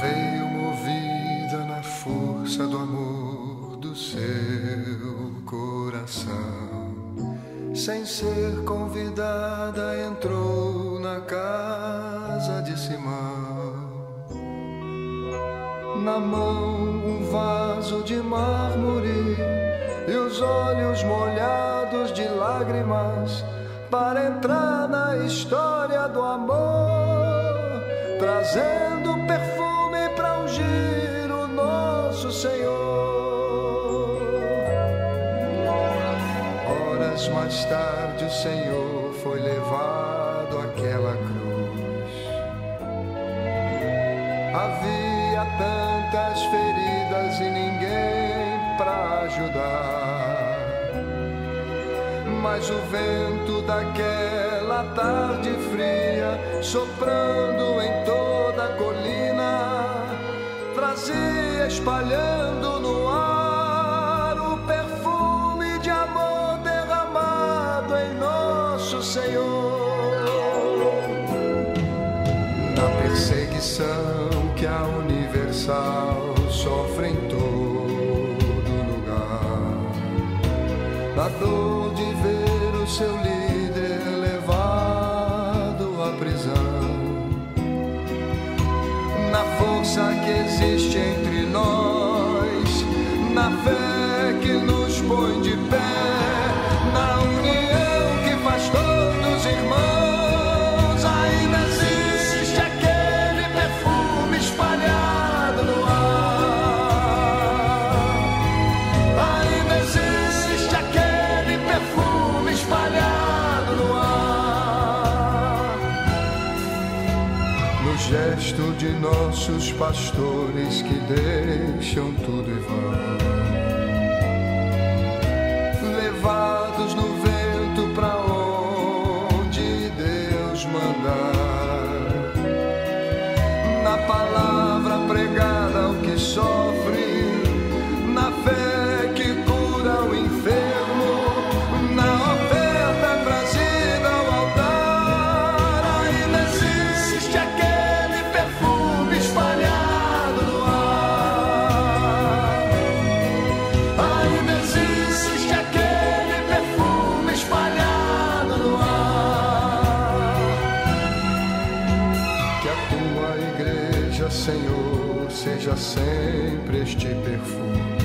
veio movida na força do amor do seu coração. Sem ser convidada, entrou na casa de Simão. Na mão um vaso de mármore e os olhos molhados de lágrimas, para entrar na história do amor, trazendo perfume para ungir o nosso Senhor. Horas mais tarde o Senhor foi levado àquela cruz. Havia tantas feridas e ninguém para ajudar, mas o vento daquela tarde fria, soprando em toda a colina, trazia espalhando no ar o perfume de amor derramado em nosso Senhor. Na perseguição que a Universal sofre em todo lugar, na dor de ver o seu líder levado à prisão, na força que existe entre nós, na fé que nos põe de pé, na união que faz todos irmãos, ainda existe aquele perfume espalhado no ar. Ainda existe aquele perfume espalhado no ar. No gesto de nossos pastores que deixam tudo e vão, levados no vento pra onde Deus mandar, na palavra pregada ao que sofre, na fé que cura o enfermo, na oferta trazida ao altar, ainda existe aquele perfume espalhado no ar. Ainda existe aquele perfume espalhado no ar. Que a tua igreja, Senhor, seja sempre este perfume,